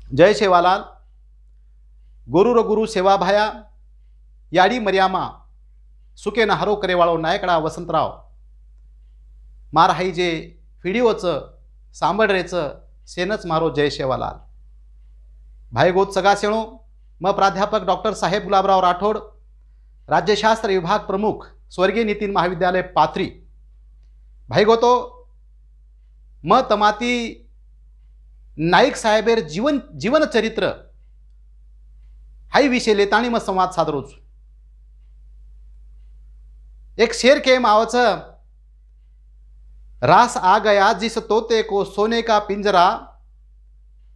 जय सेवालाल गुरुर गुरु सेवा भाया याडी मर्यामा सुके न हरो करेवाळो नायकडा वसंतराव मार हाई जे व्हिडिओचं सांबडरेचं सेनच मारो जय सेवालाल भाई गोत सगा सेणो म प्राध्यापक डॉक्टर साहेब गुलाबराव राठोड राज्यशास्त्र विभाग प्रमुख स्वर्गीय नितीन महाविद्यालय पाथरी भाई गोतो म तमाती नाईक साहेबेर जीवन चरित्र हाई विषय लेताणी म संवाद सादरोच एक शेर के मावच रास आ गया जिस तोते को सोने का पिंजरा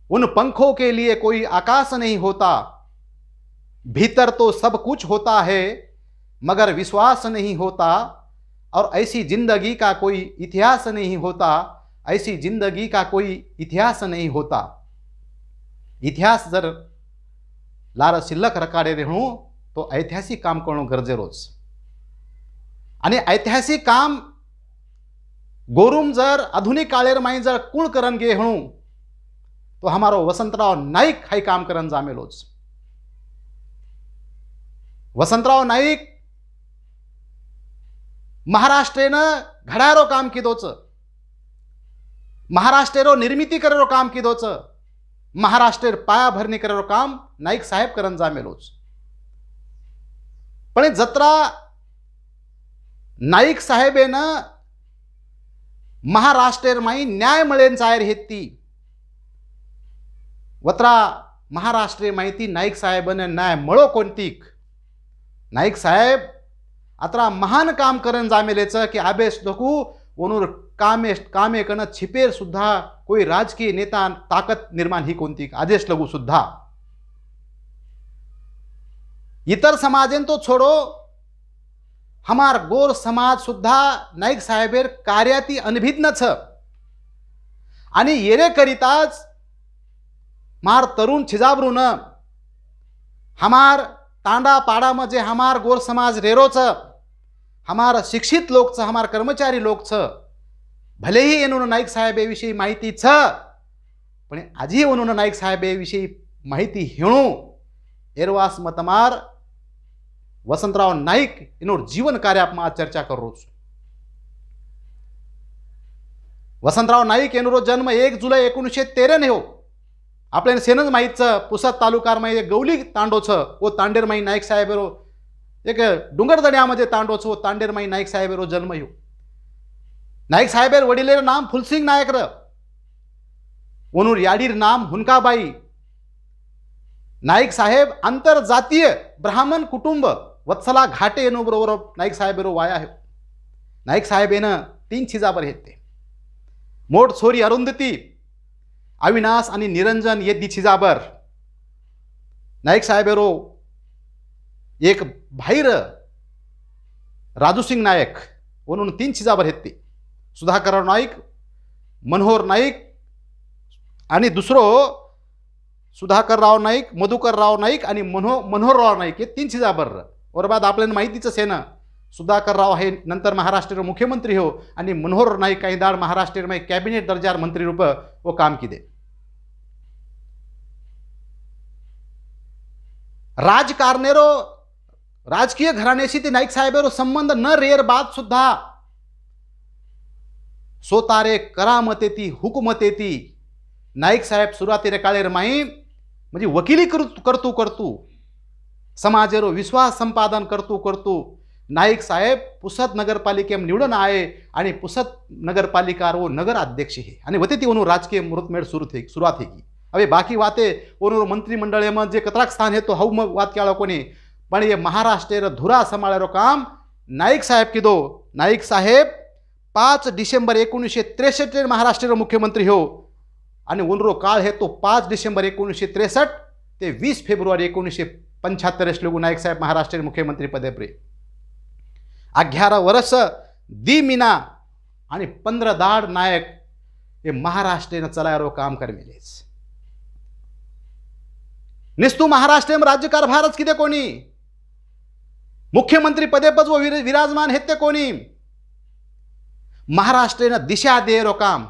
उन पंखों के लिए कोई आकाश नहीं होता भीतर तो सब कुछ होता है मगर विश्वास नहीं होता और ऐसी जिंदगी का कोई इतिहास नहीं होता ऐसी जिंदगी का कोई इतिहास नहीं होता। इतिहास जर लार शिल्लक रकाडे रेहणू तो ऐतिहासिक काम करणं गरजेरोच आणि ऐतिहासिक काम गोरुम जर आधुनिक काळेर माई जर कुण करन गे हणू तो हमारो वसंतराव नाईक हाई काम करन जामेलोच। वसंतराव नाईक महाराष्ट्रेनं घडारो काम किदोच महाराष्ट्रेरो निर्मिती करेरो काम किदोच महाराष्ट्रेर पाया भरणी करेरो काम नाईक साहेब करन जामेलोच। पण जत्रा नाईक साहेबेनं महाराष्ट्रेर माई न्याय मळेन जायर हेती वत्रा महाराष्ट्रे माहिती नाईक साहेबने न्याय मळो कोणतीक नाईक साहेब अत्रा महान काम करन जामेलेच की आबेस दखू वनूर कामे कन छिपेर सुद्धा कोई राजकीय नेता ताकत निर्माण ही कोणती आदेश लगू सुद्धा इतर समाजेन तो छोड़ो हमार गोर समाज सुद्धा नाईक साहेबेर कार्याती अनभिज्ञ छ आणि येरे करिताच मार तरुण छिजाबरून हमार तांडा पाड़ा में जे हमार गोर समाज रेरो छ हमार शिक्षित लोग छ हमार कर्मचारी लोग छ भले ही एनुन नाईक साहेबे विषयी माहिती छ पण आजी उन्होंने नाईक साहेबे विषयी माहिती हेणू एरवास मतमार वसंतराव नाईक इनोर जीवन कार्य में चर्चा करो। वसंतराव नाईक एनुरो जन्म 1 जुलै 1913 ने हो आपल्याला सेनच माहीत पुसद तालुकार में एक गवली तांडो छ वो तांडेर माई नाईक साहेबेरो एक डुंगरदड्यामध्ये तांडो छ वो तांडेर माई नाईक साहेबेरो जन्म हो। नाईक साहेबेर वडिलेर नाम फुलसिंग नायक र वनूर याडीर नाम हुनकाबाई नाईक साहेब आंतरजातीय ब्राह्मण कुटुंब वत्सला घाटे एनो बरोबर नाईक साहेबेरो वाया है। नाईक साहेबेन 3 छिजाबर हेते मोठ छोरी अरुंधती अविनाश आणि निरंजन ये 2 छिजाबर नाईक साहेबेरो एक भाईर राजूसिंग नायक वनून 3 छिजाबर हेते सुधाकर नाईक मनोहर नाईक आणि दुसरो सुधाकरराव नाईक मधुकरराव नाईक आणि मनोहरराव नाईक हे 3 छिजाबर और बाद आपल्याला माहितीच सेना सुधाकरराव हे नंतर महाराष्ट्र मुख्यमंत्री हो आणि मनोहर नाईक काही दाड महाराष्ट्र में कैबिनेट दर्जार मंत्री रूप वो काम किदे। राजकारणेरो राजकीय घराण्याशी ते नाईक साहेबेरो संबंध न रेर बात सुद्धा सोतारे करामतेती हुकुमतेती नाईक साहेब सुरुवातीरे काळेर माई म्हणजे वकिली करतू समाजेरो विश्वास संपादन करतू नाईक साहेब पुसद नगरपालिके निवडून आए आणि पुसद नगरपालिका वो नगर अध्यक्ष है आणि वते ती उन्होंने राजकीय मुहूर्तमेढ़ शुरुआत है। अबे बाकी बातें उन्होंने मंत्रिमंडल में जे कतराक स्थान है तो हऊ में बात क्या कोनी पण ये महाराष्ट्र धुरा संभाळेरो काम नाईक साहेब किदो। नाईक साहेब 5 डिसेंबर 1963 महाराष्ट्र मुख्यमंत्री हो आणि उनरो काळ है तो 5 डिसेंबर 1963 ते 20 फेब्रुवारी 1975 लोग नाईक साहेब महाराष्ट्र मुख्यमंत्री पदे पर 11 वर्ष दी मीना आणि 15 दाड नायक ये महाराष्ट्र चलायरो काम करमेलेच निस्तू महाराष्ट्र में राज्यकारभारच किती कोणी मुख्यमंत्री पदेपद वो विराजमान हेते कोणी महाराष्ट्रेनं दिशा देरो काम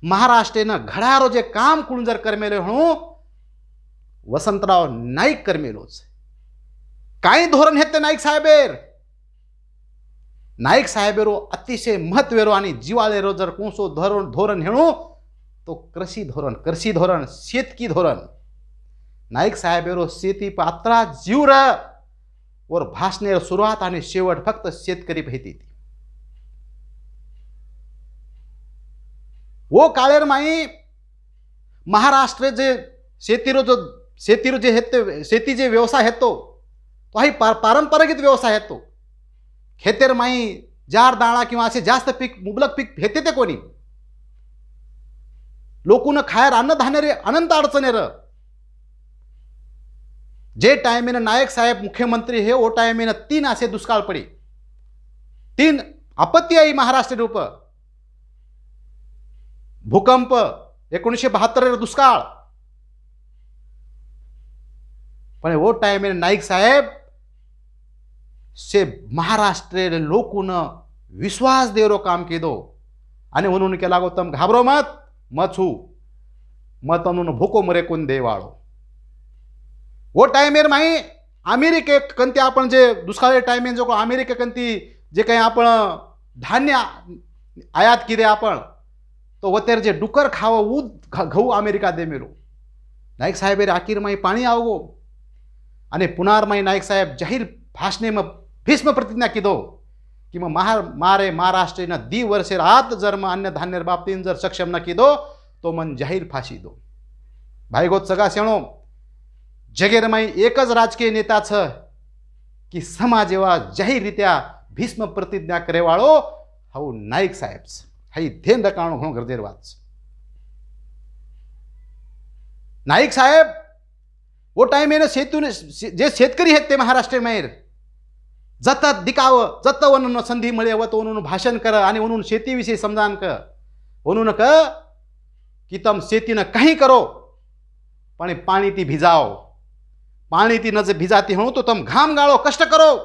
महाराष्ट्रेनं घडारो जे काम कुण जर करमेले हणू वसंतराव नाईक करमेलोच काई धोरण हे ते नाईक साहेबेर नाईक साहेबेरो अतिशय महत्वेरो आणि जिवाळेरो जर कोणसो धोरण हेणू तो कृषी धोरण शेतकी धोरण नाईक साहेबेरो शेती पात्रा जीवर और भाषणेर सुरुवात आणि शेवट फक्त शेतकरी भेटी वो काळेर माई महाराष्ट्र जे शेतीरो जे हेते शेती जे व्यवसाय हेतो तो हाई पारंपरिक व्यवसाय हेतो खेतेर माई जार दाणा किंवा असे जास्त पीक मुबलक पीक हेते ते कोणी लोकून खायर अन्नधान्य रे अनंत अडचणेर जे टाइमेन नायक साहेब मुख्यमंत्री हे ओ टाइमेन 3 असे दुष्काळ पडे 3 आपत्ती आई महाराष्ट्र रूप भूकंप 1972 दुष्काळ पण वो टाइमेन नाईक साहेब से महाराष्ट्र लोकून विश्वास देवरो काम केदो आणि म्हणून केला गो तम घाबरो मत छू मत म्हणून भूको मरे कोण देवाळो वो टाइमेर माई अमेरिके कंती आपण जे दुष्काळी टाइमेन जो अमेरिके कंती जे काही आपण धान्य आयात किदे आपण तो वतेर जे डुकर खाव ऊ घऊ अमेरिका दे मेरो नाईक साहेब आखिर माई पाणी आवगो आणि पुनार माई नाईक साहेब जाहीर भाषणे में भीष्म प्रतिज्ञा किदो कि मारे महाराष्ट्र न दी वर्षे रात जर म अन्य धान्य बाबतीन जर सक्षम न किदो तो मन जाहीर फाशी दो भाई गोत सगा शेणो जगेर माई एकच राजकीय नेता छ कि समाज एवा जाहीर रीत्या भीष्म प्रतिज्ञा करेवाळो हाऊ नाईक साहेब हाई धेन रकाणो घणो गरजेर वात नाईक साहेब वो टाइम जे शेतकरी आहेत ते महाराष्ट्र माहेर जत दिकाव जत वनून संधी मिळे व तो वनून भाषण कर आणि वनून शेतीविषयी समजान क वनून क कि तम शेतीनं काही करो पण पाणी ती भिजाओ पाणी ती नज भिजाती हो तो तम घाम गाळो कष्ट करो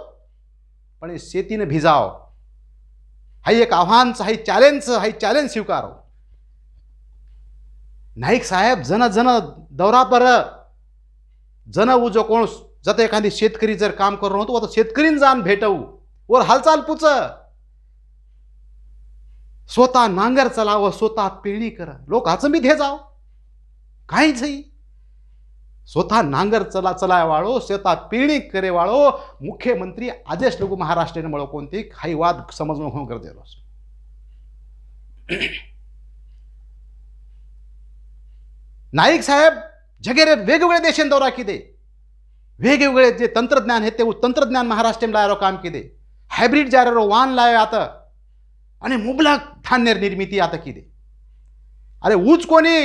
पण शेतीने भिजाओ हाई एक आव्हान हाई चॅलेंज स्वीकारो नाईक साहेब जन दौरा पर जन उजो कोण जत एखादी शेतकरी जर काम करू तो आता शेतकरीन जान भेटवू और हालचाल पूछ स्वतः नांगर चलाव स्वतः पेरणी कर लोक हाच मी घे जाओ काहीच स्वतः नांगर चलाय वाळो स्वतः पेरणी करे वाळो मुख्यमंत्री आदेश लोक महाराष्ट्र मळो कोणती काही वाद समजणं हो गरजेलो नाईक साहेब जगेरे वेगवेगळे देशांत दौरा किदे वेगवेगळे जे तंत्रज्ञान हे ते तंत्रज्ञान महाराष्ट्र लायरो काम किदे हायब्रिड जारो वाहन लाय आता आणि मुबलक धान्य निर्मिती आता किदे अरे ऊच कोणी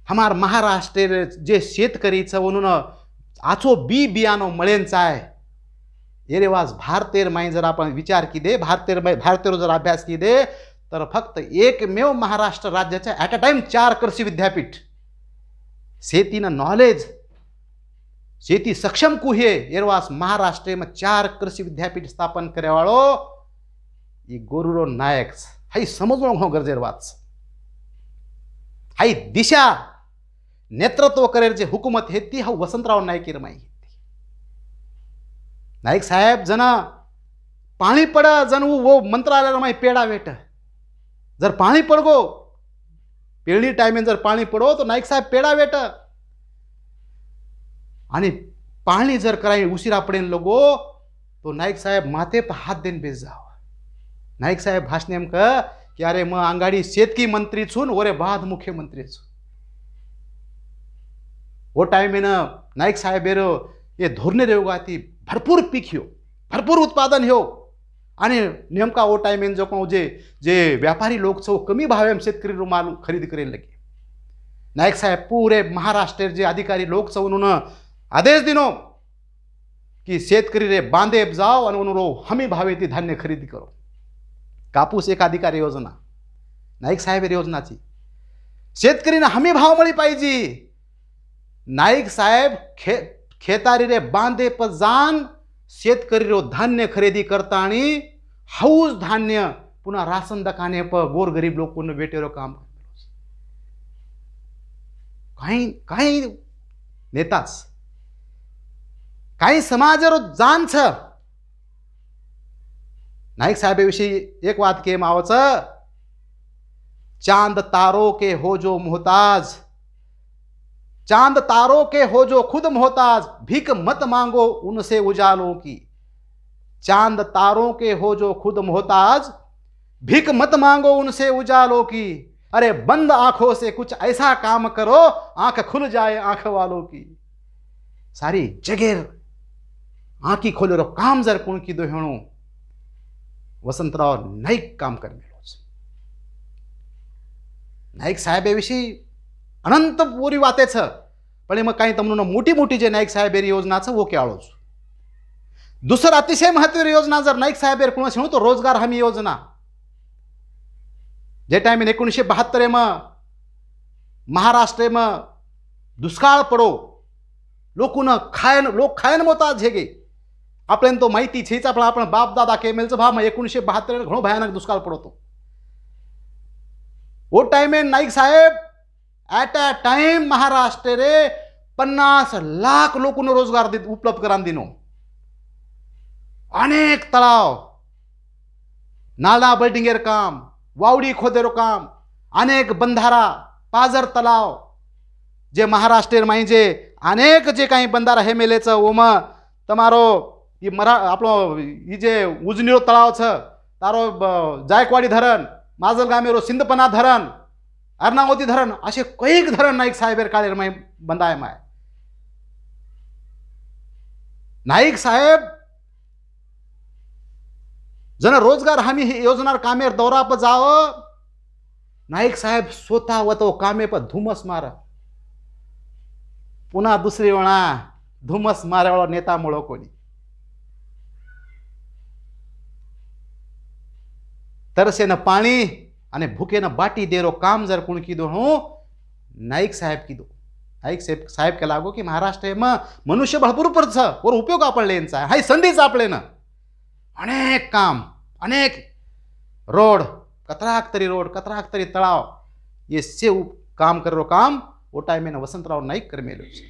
हमार महाराष्ट्र जे शेतकरीचं म्हणून आचो बियाणो मळेंचा आहे ये रेवाज भारतेर माई जर आपण विचार किदे भारतेर जर अभ्यास किदे तर फक्त एकमेव महाराष्ट्र राज्याच्या ॲट अ टाइम 4 कृषी विद्यापीठ शेतीनं नॉलेज शेती सक्षम कुहे एरवास महाराष्ट्र में 4 कृषि विद्यापीठ स्थापन करे वाळो ये गोरुरो नायक हाई समजणं हो गरजेर वाच हाई दिशा नेतृत्व करेर जे हुकूमत है ती हा वसंतराव नाईक माई नाईक साहेब जन पाणी पड जन वो मंत्रालय माई पेड़ा वेट जर पाणी पडगो पेरणी टाइमेन जर पाणी पडो तो नाईक साहेब पेड़ा वेट आणि पाणी जर कराई उशिरा पडेन लोगो तो नाईक साहेब माथे पर हाथ देन बेस जाओ नाईक साहेब भाषण क कि अरे मैं आंगाड़ी शेतकी मंत्री छून ओरे बाद मुख्यमंत्री छु वो टाइम में नाईक साहेब ये धोरणे रेवगाती भरपूर पीक हो भरपूर उत्पादन हो आणि नेमका वो टाइम में जो कहूँ जे व्यापारी लोग छो कमी भावे में शेतकरी रो माल खरीद करे लगे नाईक साहेब पूरे महाराष्ट्र जे अधिकारी लोग छो उन्होंने आदेश दिनो कि शेतकरी रे बांधे जाओ और उन्होंने हमी भावे ती धान्य खरेदी करो कापूस एकाधिकार योजना नाईक साहेब योजनाची शेतकरीने हमी भाव मळी पाहिजे नाईक साहेब खेतारी रे बांधे पर जान शेतकरी रो धान्य खरेदी करता आणि हाऊस धान्य पुन्हा राशन दुकाने पर गोर गरीब लोग को बेटेरो काम काही नेताच काही समाजरो जान छ नाईक साहेबाविषयी एक वाक्य मावचं, चांद तारों के हो जो मोहताज, चांद तारों के हो जो खुद मोहताज, भीख मत मांगो उनसे उजालों की। चांद तारों के हो जो खुद मोहताज, भीख मत मांगो उनसे उजालों की। अरे बंद आंखों से कुछ ऐसा काम करो, आंख खुल जाए आंख वालों की। सारी जगह आंखी खोले रो काम जर कोण की दो हेणो वसंतराव नाईक काम करमेलो છે। नाईक साहेबाविषयी अनंत पूरी वाते छ, पण एમાં काही તમને મોટી મોટી જે નાઈક સાહેબેરી યોजना છે वो ક્યાળો છું। दुसर अतिशय महत्त्वाची योजना जर नाईक साहेबेर कोणाची म्हणू तो रोजगार हमी योजना। जे टाइम 1972 में महाराष्ट्र में दुष्काळ पडो, लोक खायन मोताज हेगे। आपल्याला तो माहिती छेच आपण बाप दादा केमेलचं भाव 1972 घणो भयानक दुष्काळ पडतो। वो टाइम नाईक साहेब एट अ टाइम महाराष्ट्र रे 50 लाख लोकों रोजगार उपलब्ध करान दिनो। अनेक तलाव नाला बिल्डिंगेर काम, वावडी खोदेरो काम, अनेक बंधारा पाजर तलाव जे महाराष्ट्र में जे अनेक जे काही बंधारा हे मेलेच ओमा तमारो ये आपलो ये जे उजनीरो तलाव छ, तारो जायकवाडी धरण, माजलगामेरो सिंदपना धरण, अर्नावती धरण, असे कैक धरण नाईक साहेबेर काळेर माय बंदाय माय। नाईक साहेब जन रोजगार हमी योजनार कामेर दौरा पर जाओ, नाईक साहेब स्वतः वतो कामे पर धुमस मार, पुन्हा दुसरी वेळा धुमस मारेवाळो नेता मुळो कोणी। तरसे न पाणी आणि भूखे न बाटी देरो काम जर कोण कीधो हो नाईक साहेब कीधो। नाईक साहेब के लागो कि महाराष्ट्र में मनुष्य भरपूर छ और उपयोग आपण लेनचा आहे, हाय संधीच आपले न अनेक काम, अनेक रोड, कतराक तरी तळाव ये से काम करो काम वो टाइम में वसंतराव नाईक कर मेलो छे।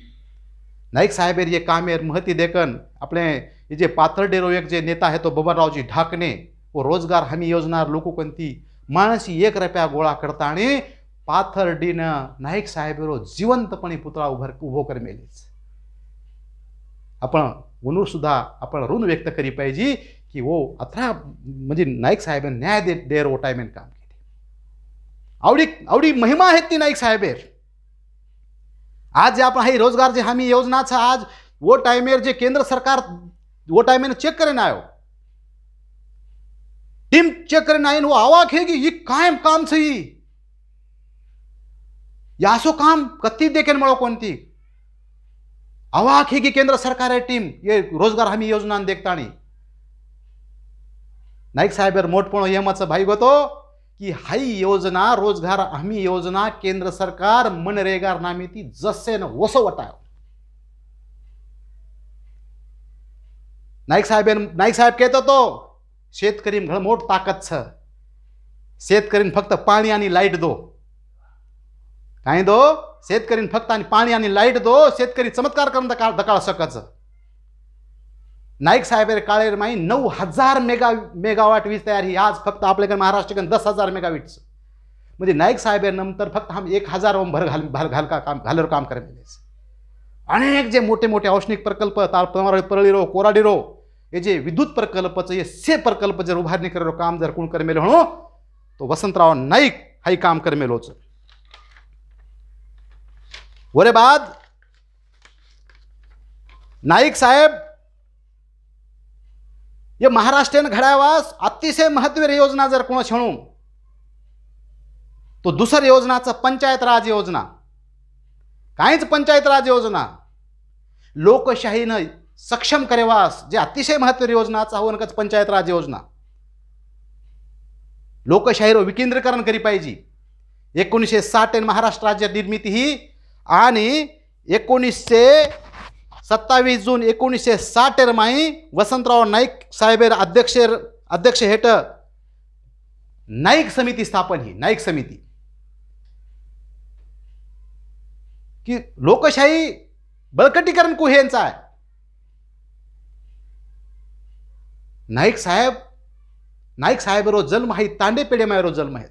नाईक साहेबेर ये कामेर महती देखन अपने ये जे पाथर्डेरो एक जे नेता है तो बबनरावजी ढाकणे, वो रोजगार हमी योजना लोको कोणती माणसी 1 रुपया गोळा करता आणि पाथर्डीन नाईक साहेबेरो जिवंतपणे पुतळा उभो कर मेलेच। आपण म्हणून सुद्धा आपण ऋण व्यक्त करी पाहिजे कि वो अथरा म्हणजे नाईक साहेब न्याय देर वो टाइम काम केले। आवडी महिमा आहेत ती नाईक साहेबेर। आज जे आपण हाई रोजगार जे हमी योजना छ आज वो टाइमेर जे केंद्र सरकार वो टाइमेर चेक करे ना आयो, टीम चेक करे ना आईन वो आवाक है कि ये कायम काम छ यासो काम कत्ती देखेन मळो कोणती आवाक है कि केंद्र सरकार टीम ये रोजगार हमी योजना देखतानी। नाईक साहेबर मोठपणो एमच भाई गोतो कि हाई योजना रोजगार हमी योजना केंद्र सरकार मनरेगा नामी ती जसे न वसो वटायो। नाईक साहेब कहतो तो शेतकरी घण मोठ ताकद छ, शेतकरी फक्त पाणी आणि लाईट दो, काय दो शेतकरी फक्त आणि पाणी आणि लाईट दो, शेतकरी चमत्कार करून दकाळ सकच। नाईक साहेबेर काळेर माई 9000 मेगावाट वीज तयार ही आज फक्त आपल्याकडे महाराष्ट्र 10,000 मेगावाट म्हणजे नाईक साहेबेर नंतर फक्त हम 1000 ओम भर घालर काम करे। अनेक जे मोठे मोठे औष्णिक प्रकल्प परळीरो कोराडीरो ये जे विद्युत प्रकल्पचं ये से प्रकल्प जर उभारणी करेलो काम जर कोण कर मेलो हो तो वसंतराव नाईक हाई काम कर मेलोच। वरे बाद नाईक साहेब ये महाराष्ट्र घडावास अतिशय महत्त्वाची योजना जर कोण म्हणू तो दुसरी योजनाचा पंचायत राज योजना। काहीच पंचायत राज योजना लोकशाहीने सक्षम करेवास जे अतिशय महत्त्वाची योजनाचा होनकच पंचायत राज योजना। लोकशाहीरो विकेंद्रीकरण करी पाहिजे। 1960 महाराष्ट्र राज्य निर्मिती ही आणि 27 जून 1960 माई वसंतराव नाईक साहेबेर अध्यक्ष हेठ नाईक समिती स्थापन ही नाईक समिती कि लोकशाही बळकटीकरण कुहेंचा आहे. नाईक साहेब रो जन्म हाई तांडे पेढे मायरो जन्म आहेत.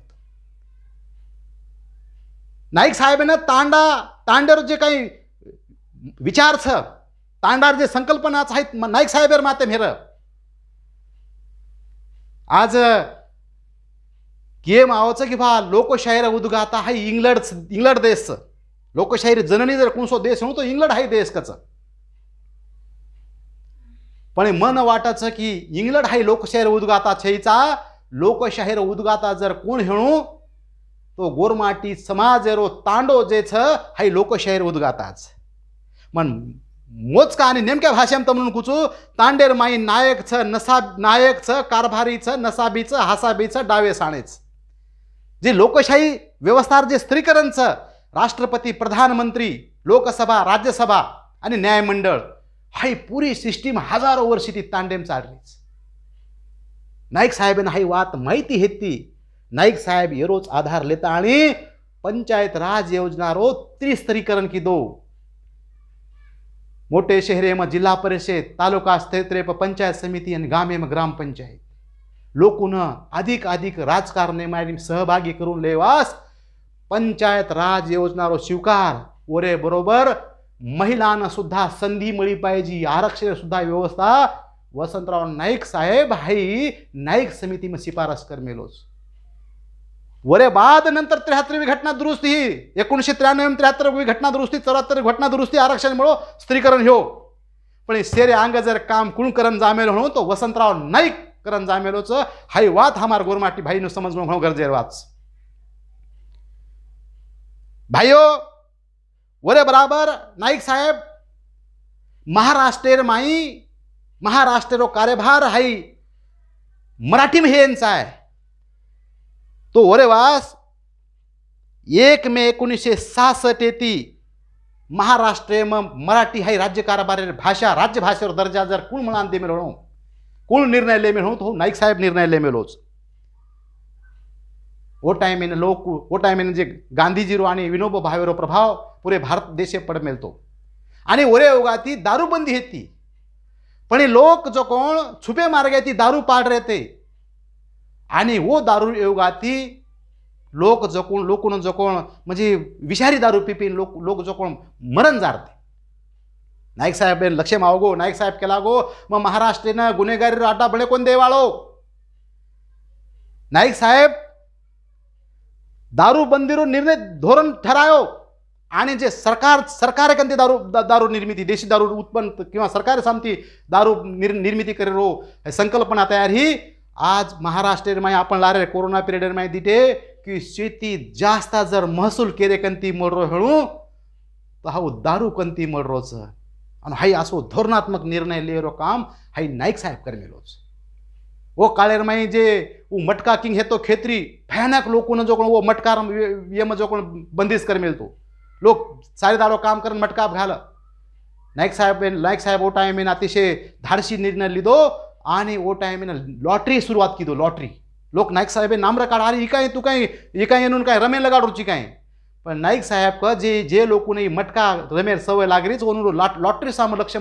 नाईक साहेबांना तांडेर जे काही विचार छ, तांडार जे संकल्पनाच आहेत नाईक साहेबर माते मेर. आज केम आवचं की भा लोकशाहीर उद्गाता हाई इंग्लंड देश. लोकशाहीर जननी जर कोणसो देश म्हणू तो इंग्लंड हाई देश कच. पण मन वाटाचं की इंग्लंड हाई लोकशाहीर उद्गाता छईचा. लोकशाहीर उद्गाता जर कोण हेणू तो गोरमाटी समाज रो तांडो जे छ हाई लोकशाहीर उद्गाताच. मन मोजका आणि नेमक्या भाषेत म्हणून कुचू तांडेर माई नायक छ कारभारी छ नसाबी छ हासाबी छ डावे साणेच. जे लोकशाही व्यवस्थार जे स्त्रीकरण छ राष्ट्रपती प्रधानमंत्री लोकसभा राज्यसभा आणि न्यायमंडळ हाई पुरी सिस्टीम हजारो वर्षी ती तांडेम चाललीच. नाईक साहेबांना हाई वात माहिती हेती. नाईक साहेब येरोच आधार लेता आणि पंचायत राज योजना रो त्रिस्तरीकरण की दो. मोटे शहरे में जिला परिषद तालुका स्तर पर पंचायत समिति और गामे में ग्राम पंचायत लोकून अधिक राजकारणे में सहभागी करून लेवास पंचायत राज योजना रो स्वीकार ओरे बरोबर महिलांना सुद्धा संधी मिळी पाहिजे. आरक्षण सुद्धा व्यवस्था वसंतराव नाईक साहेब हाई नाईक समिति में शिफारस कर मेलोच. वरे बाद नंतर 73वी घटना दुरुस्ती 1993 73वी घटना दुरुस्ती 74 घटना दुरुस्ती आरक्षण मिळो स्त्रीकरण हो. पण सेरे अंग जर काम कुण करण जामेल म्हणून तो वसंतराव नाईक करण जामेलोच हाई वात हमार गोरमाटी भाई नु समजणं म्हणून गरजे वाच. भाइयो वरे बराबर नाईक साहेब महाराष्ट्र रो कार्यभार हाई मराठी में हेंचा आहे. तो ओरेवास 1 मे 1966 येती महाराष्ट्र में मराठी हाई राज्य कारभार भाषा राज्य भाषेवर दर्जा जर कुण म्हणून दे मेलो कुण निर्णय ले मेलो तो नाईक साहेब निर्णय ले मेलोच. वो टाइम इन लोक वो टाइम इन जे गांधीजीरो आणि विनोबा भावेरो प्रभाव पुरे भारत देशे पड मेलतो आणि ओरे योगाती दारूबंदी हेती. पण लोक जो कोण छुपे मार्गे ती दारू पाड रहते आणि वो दारू योगाती लोक जकोण लोकून जकोण म्हणजे विषारी दारू पिपीन लोक जकोण मरण जारते. नाईक साहेब लक्ष मावगो नाईक साहेब केला गो मग महाराष्ट्रीनं गुन्हेगारी आटा बळे कोण देवाळो. नाईक साहेब दारूबंदीरो निर्णय धोरण ठरायो आणि जे सरकार कंते दारू निर्मिती देशी दारू उत्पन्न किंवा सरकार सामती दारू निर्मिती करेरो संकल्पना तयार ही आज महाराष्ट्र में आपण लारे कोरोना पिरियड में दिटे की शेती जास्त जर महसूल केरे कंती मळरो हेळू तो हा दारू कंती मळरोच आणि हाई असो धोरणात्मक निर्णय लेरो काम हाई नाईक साहेब कर मेलोच. वो काळेर में जे वो मटका किंग है तो खेतरी भयानक लोकून जो वो मटका ये में जो बंदिश कर मेलतो लोक सारे दारो काम करन मटका घाल. नाईक साहेब वो टाइम में अतिशय धाडसी निर्णय लिदो आणि वो टाइम लॉटरी सुरुवात की दो. लॉटरी लोक नाईक साहेब नामर काढ अरे इकाय तू काही इकाय येऊन काय रमे लगाडूची काय. पण नाईक साहेब का जे लोक नहीं मटका रमेर सवय लागरीच ओनू लॉटरी साम लक्ष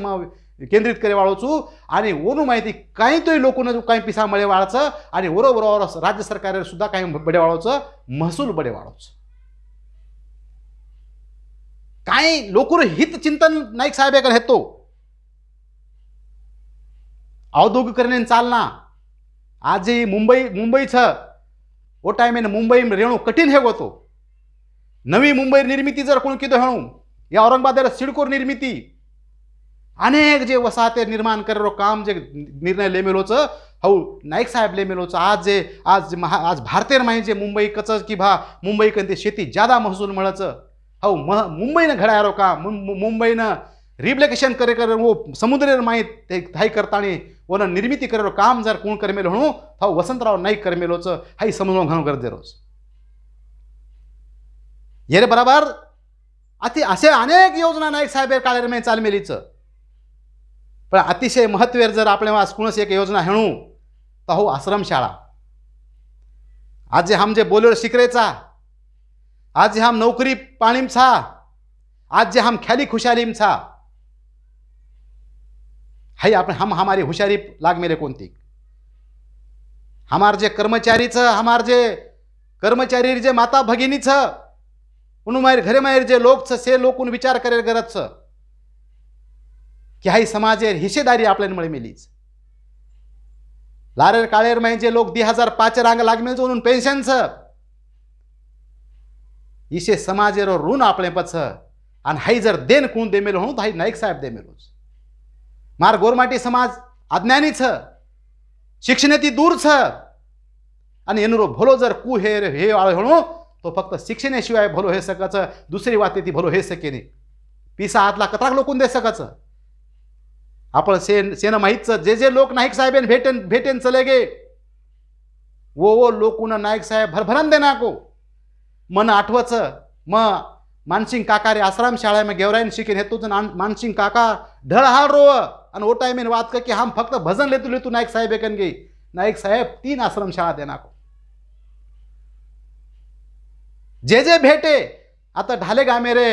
केंद्रित करे वाळोचू आणि ओनू माहिती काही तोही लोकून काही पिसा मळे वाळचं आणि बरोबर राज्य सरकार सुद्धा काही बडे वाळोचं महसूल बडे वाळोचं काही लोकूर हित चिंतन नाईक साहेब हेतो. औद्योगिकरण चालना आज मुंबई छ वो टाइम मुंबई रेणू कठीण हे होतो. नवी मुंबई निर्मिती जर कोण किदो हेणू या औरंगाबाद सिडकोर निर्मिती अनेक जे वसाहते निर्माण करेरो काम जे निर्णय ले मेलोच हौ नाईक साहेब ले मेलोच. आज भारतीय माही जे मुंबई कच की भा मुंबई कंते शेती ज्यादा महसूल मिळच हौ मुंबईनं घडायारो काम मुंबईनं रिप्लिकेशन करे वो समुद्र माहीत हाई करतानी वन निर्मिती करेरो काम जर कोण कर मेलो म्हणू हौ वसंतराव नाईक कर मेलोच हाई समजून घणू गरजे रोज. ये बराबर असे अनेक योजना नाईक साहेब काळेर में चाल मेलीच. पण अतिशय महत्वेर जर आपले आज कोणस एक योजना हेणू तो हो आश्रम शाळा. आज जे हम जे बोलेर शिकरेचा आज जे हम नौकरी पाणीम छा आज जे हम ख्याली खुशालीम छा हाई आपण हमारी हुशारी लाग मेले कोणती हमार जे हमार जे कर्मचारी जे माता भगिनीच उन मायर घरे मायर जे लोक से लोक विचार करे गरज की हाई समाजेर हिस्सेदारी आपल्याला मिलीच लारेर काळेर माय जे लोक 2005 रांग लाग मिळच उन पेन्शन इसे समाजेरो ऋण आपले पछ आणि हाई जर देन कोण दे मेलो तो हाई नाईक साहेब दे मेलोच मार गोरमाटी समाज अज्ञानी शिक्षणेती दूर आणि एनुरो भलो जर कू हे वाळ म्हणू तो फक्त शिक्षणाशिवाय भलो हे सकच दुसरी वात ती भलो हे सके नाही पिसा हातला कतराक लोकून दे सकच आपण सेन माहीत जे लोक नाईक साहेब भेटेन चले गे वो लोकून नाईक साहेब भरभरन देना को मन आठवच मानसिंग काका रे आश्रम शाळा में गेवराइन शिकेन हेतु मानसिंग काका ढळहाल रो आणि ओ टाइम में बात कर कि हम फक्त भजन लेतू नाईक साहेब एकन गई नाईक साहेब 3 आश्रम शाळा देना को जे भेटे आता ढाले गामे रे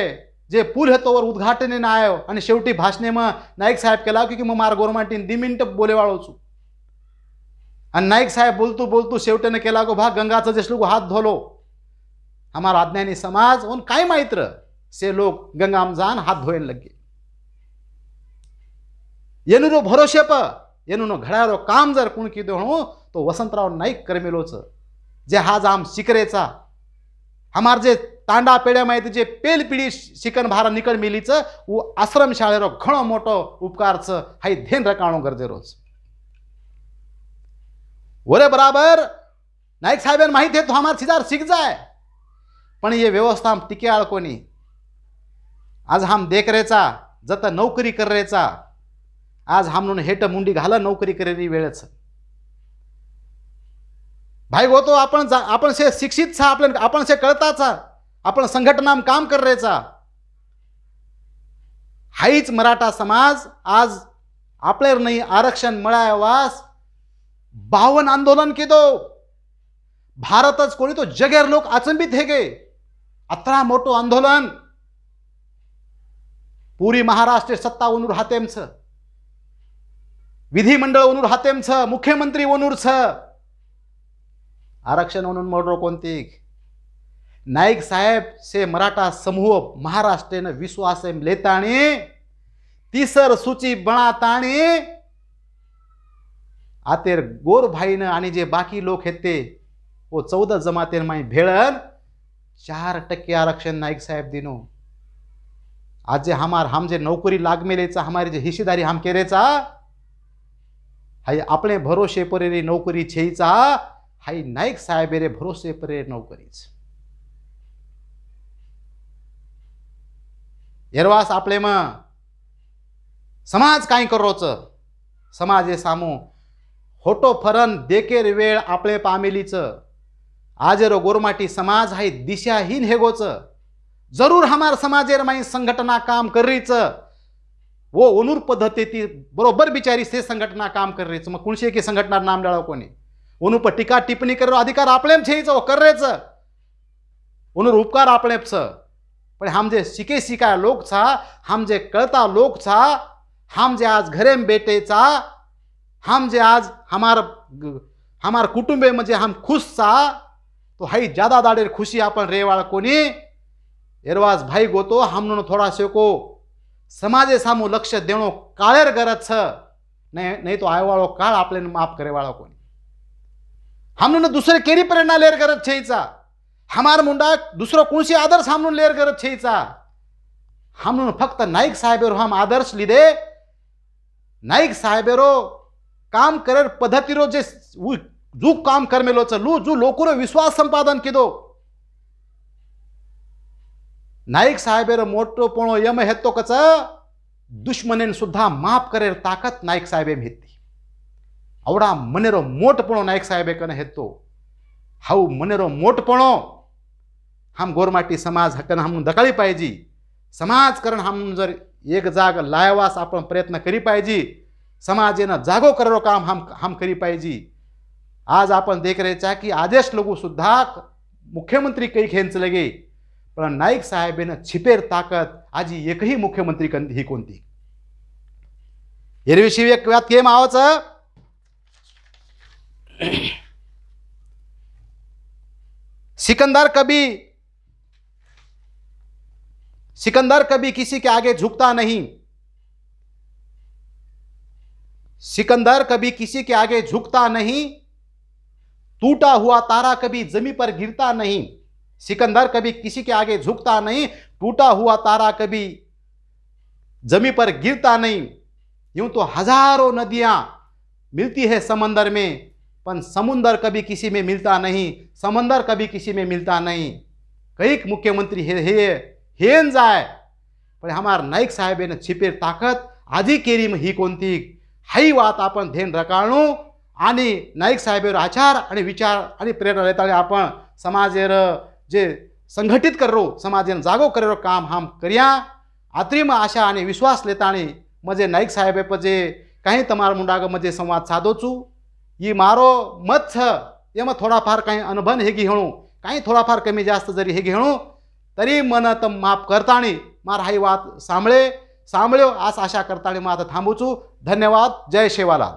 जे पूल है तोवर उद्घाटन ना आयो आणि शेवटी भाषणे में नाईक साहेब केला की मग मार गोरमाटीन 2 मिनिट बोले वाळो छु आणि नाईक साहेब बोलतू शेवटेने केला गो भाग गंगाचं जसलो हात धोलो हमारा अज्ञानी समाज उन काय माहित से लोग गंगा में जान हाथ धोयन लगे येनुरो भरोसे प येनुनो घडारो काम जर कोण कीधो हो तो वसंतराव नाईक करमेलोच जे हाज आम शिकरेचा हमार जे तांडा पेड्या माहिती जे पेल पिढी शिकन भार निकळ मिलीच वो आश्रम शाळेरो घणो मोठो उपकारच हाई धेन रकाणो गरजे रोज वरे बराबर नाईक साहेबन माहिती है तो हमार सिदार शिक जाए पण ये व्यवस्था हम टिके आळ कोणी आज हम देख रेचा जत नौकरी कर रेचा आज हम हेट मुंडी घाला नौकरी करेली वेळच भाई वो तो आपण से शिक्षित छा आपण से कळताचा आपण संघटनाम काम कर रेचा हाईच मराठा समाज आज आपल्यावर नाही आरक्षण मिळावास 52 आंदोलन केदो भारतच कोणी तो जगेर लोक अचंबित हे गे अतरा मोटो आंदोलन पूरी महाराष्ट्र सत्ता उनूर हातेम छ विधिमंडळ उनूर हातेम छ मुख्यमंत्री उनूर छ आरक्षण उनून मोडरो कोणती नाईक साहेब से मराठा समूह महाराष्ट्र ने विश्वास लेताणी तीसर सूची बनाताणी आतेर गोर भाई ने आणि जे बाकी लोक हेते वो 14 जमातेर माई भेळन 4% आरक्षण नाईक साहेब दिनो आज जे हम जे नौकरी लाग मेलेचा हमारी जे हिस्सेदारी हम केरेचा हाई आपले भरोसे परेरी नौकरी छेईचा हाई नाईक साहेब रे भरोसे परे नौकरीच एरवास आपले म समाज काय करोच समाजे सामू होटो फरन देकेर वेळ आपले पामेलीच आजेरो गोरमाटी समाज हाई दिशाहीन हेगोच जरूर हमार समाजेर माई संघटना काम करीच वो ओनूर पद्धती ती बरोबर बिचारी से संघटना काम कर रही मग कुणशे की संघटना नाम डाळो कोणी ओनू पर टीका टिप्पणी करो अधिकार आपलेम छेच कर रेच ओनूर उपकार आपलेच पण हम जे शिका लोक छा हम जे कळता लोक छा हम जे आज घरे में बेटे चा हम जे आज हमार कुटुंबे म्हणजे हम खुश चा तो हाई ज्यादा दाडेर खुशी आपण रेवाळ कोणी एरवाज भाई गोतो हमनो थोड़ा से को समाजे सामू लक्ष देणो काळेर गरज छ नहीं तो आयवाळो काळ आपले माफ करे वाळो कोणी हमनो दूसरे केरी प्रेरणा लेर गरज छेचा हमार मुंडा दूसरो कोणसी आदर्श हमनो लेर गरज छेचा हमनो फक्त नाईक साहेबरो हम आदर्श लीधे नाईक साहेबरो काम करेर पद्धतीरो जे जू काम करमेलो छ जू लोकोरो विश्वास संपादन किदो नाईक साहेबेर मोठोपणो यम हेतो कच दुश्मनेन सुद्धा माफ करेर ताकत नाईक साहेबे हेती आवडा मनेरो मोठपणो नाईक साहेबे कने हेतो हाऊ मनेरो मोठपणो हम गोरमाटी समाज हकन हम दकाळी पाहिजे समाज करण हम जर एक जाग लायवास आपण प्रयत्न करी पाहिजे समाजेनं जागो करो काम हम करी पाहिजे आज आपण देख रहे चा की आदेश लोगो सुद्धा मुख्यमंत्री कई खेंच लगे पण नाईक साहेबेन छिपेर ताकद आजी एकही मुख्यमंत्री ही कोणती हेरविषयी एक વાત કેમ આવે છે? सिकंदर कभी किसी के आगे झुकता नहीं। सिकंदर कभी किसी के आगे झुकता नहीं, टूटा हुआ तारा कभी जमीन पर गिरता नहीं। सिकंदर कभी किसी के आगे झुकता नहीं, टूटा हुआ तारा कभी जमीन पर गिरता नहीं। यूं तो हजारों नदियां मिलती है समंदर में, पर समुंदर कभी किसी में मिलता नहीं, समंदर कभी किसी में मिलता नहीं। कईक मुख्यमंत्री हेन जाय, पण हमार नाईक साहेबांनी छिपेर ताकद आधी केरी ही कोणती हाई वात आपण ध्यान रकाळणू आणि नाईक साहेबांवर आचार आणि विचार आणि प्रेरणा लेताळे आपण समाजेर जे संघटित करो, समाजेन जागो करेरो काम हम कर्या। आत्रीम आशा आणि विश्वास लेताणी मजे नाईक साहेब पजे काही तमार मुंडाग मजे संवाद साधो छू। ये मारो मत छ, एम थोडाफार काही अनुभव हेगी हेणू, काही थोडाफार कमी जास्त जरी हेगी हेणू तरी मन तम माफ करताणी मार हाई वात सांभळ्यो आस आशा करताणी मग आता थांबू छू। धन्यवाद। जय शेवालाल।